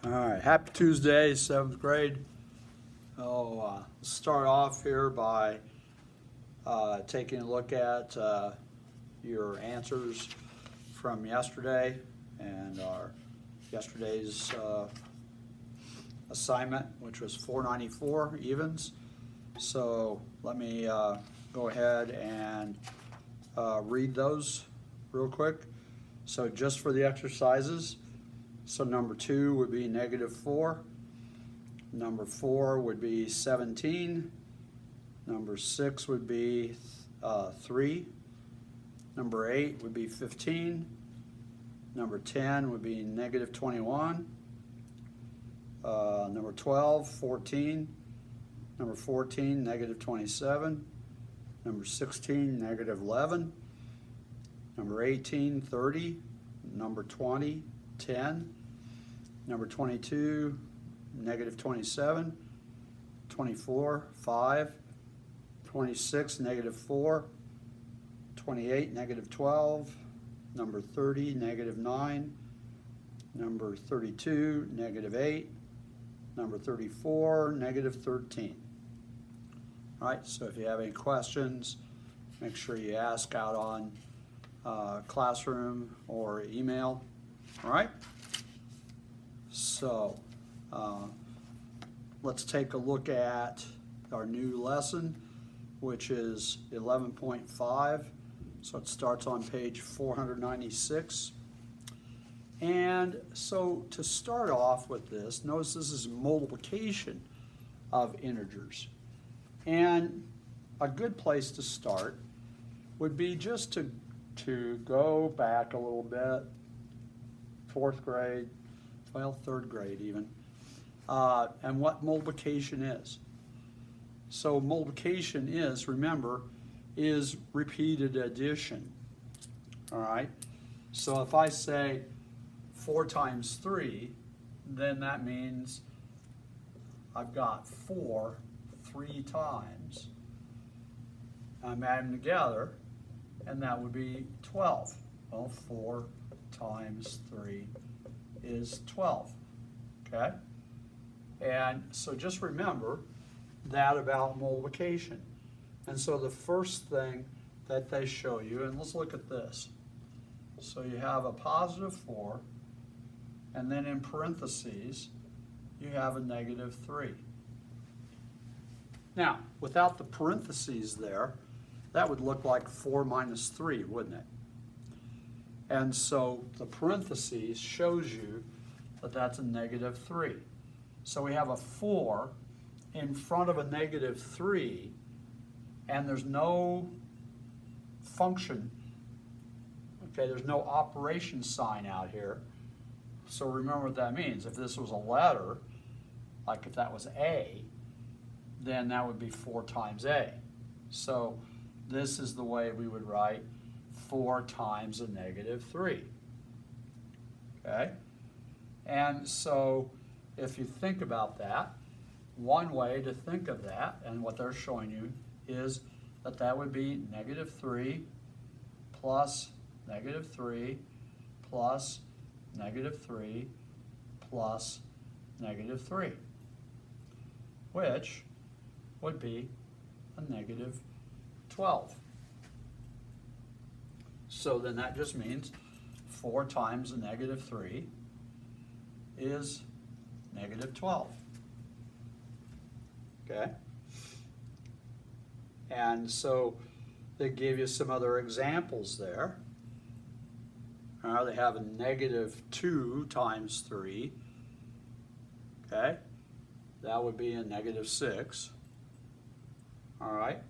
All right, happy Tuesday, seventh grade. Let's start off here by taking a look at your answers from yesterday and our yesterday's assignment, which was 494 evens. So let me go ahead and read those real quick. So just for the exercises, so number 2 would be -4. Number 4 would be 17. Number 6 would be 3. Number 8 would be 15. Number 10 would be -21. Number 12, 14. Number 14, -27. Number 16, -11. Number 18, 30. Number 20, 10. Number 22, -27. 24, 5. 26, -4. 28, -12. Number 30, -9. Number 32, -8. Number 34, -13. All right, so if you have any questions, make sure you ask out on Classroom or email. All right, so let's take a look at our new lesson, which is 11.5. So it starts on page 496. And so to start off with this, notice this is multiplication of integers. And a good place to start would be just to go back a little bit, fourth grade, well, third grade even, and what multiplication is. So multiplication is, remember, is repeated addition. All right? So if I say 4 times 3, then that means I've got 4 3 times. I'm adding together, and that would be 12. Well, 4 times 3 is 12, okay? And so just remember that about multiplication. And so the first thing that they show you, and let's look at this. So you have a +4, and then in parentheses, you have a -3. Now, without the parentheses there, that would look like 4 minus 3, wouldn't it? And so the parentheses shows you that that's a -3. So we have a 4 in front of a -3, and there's no function, okay, there's no operation sign out here. So remember what that means. If this was a letter, like if that was A, then that would be 4 times A. So this is the way we would write 4 times a -3. Okay? And so if you think about that, one way to think of that, and what they're showing you, is that that would be -3 plus -3 plus -3 plus -3, which would be a -12. So then that just means 4 times a -3 is -12. Okay? And so they gave you some other examples there. They have a -2 times 3. Okay? That would be a -6. All right?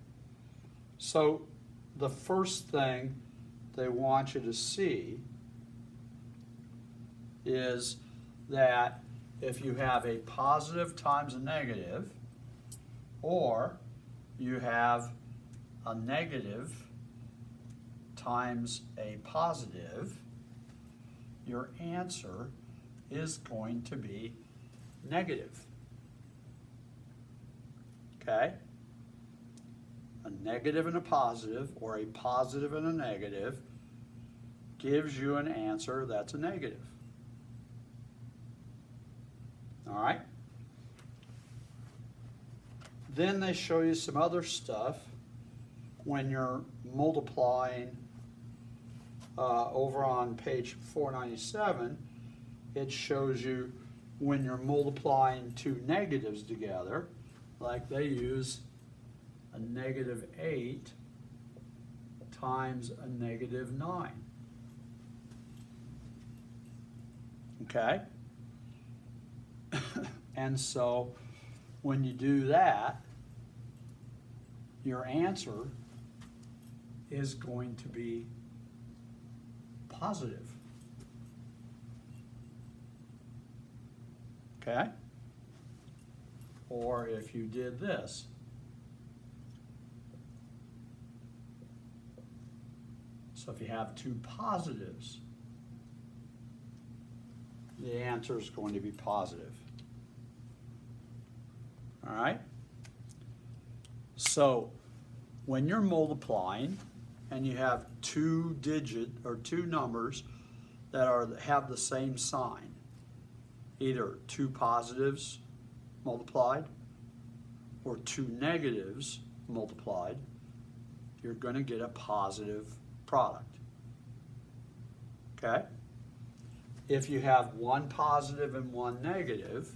So the first thing they want you to see is that if you have a positive times a negative, or you have a negative times a positive, your answer is going to be negative. Okay? A negative and a positive, or a positive and a negative, gives you an answer that's a negative. All right? Then they show you some other stuff when you're multiplying over on page 497. It shows you when you're multiplying two negatives together, like they use a -8 times a -9. Okay? And so when you do that, your answer is going to be positive. Okay? Or if you did this, so if you have two positives, the answer is going to be positive. All right? So when you're multiplying and you have two numbers that have the same sign, either two positives multiplied or two negatives multiplied, you're going to get a positive product. Okay? If you have one positive and one negative,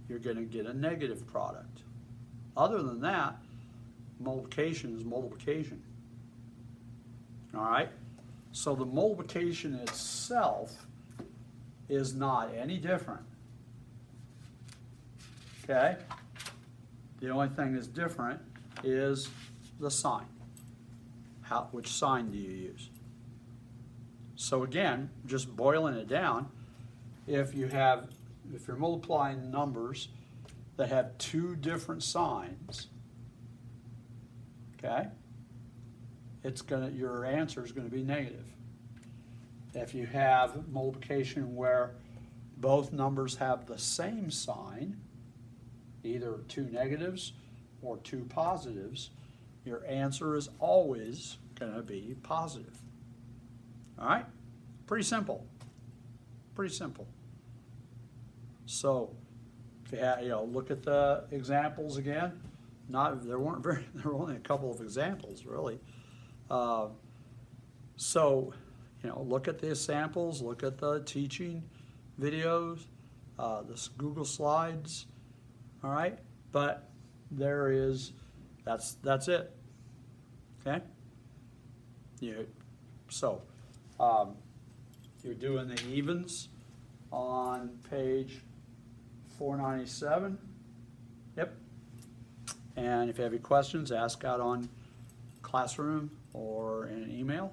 you're going to get a negative product. Other than that, multiplication is multiplication. All right? So the multiplication itself is not any different. Okay? The only thing that's different is the sign. Which sign do you use? So again, just boiling it down, if you're multiplying numbers that have two different signs, okay, your answer is going to be negative. If you have multiplication where both numbers have the same sign, either two negatives or two positives, your answer is always going to be positive. All right? Pretty simple. Pretty simple. So, if you have, look at the examples again. There were only a couple of examples, really. So, look at the samples, look at the teaching videos, the Google Slides. All right? But that's it. Okay? You're doing the evens on page 497. Yep. And if you have any questions, ask out on Classroom or in an email,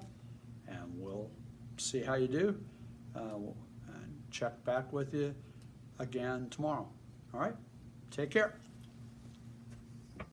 and we'll see how you do. And check back with you again tomorrow. All right? Take care.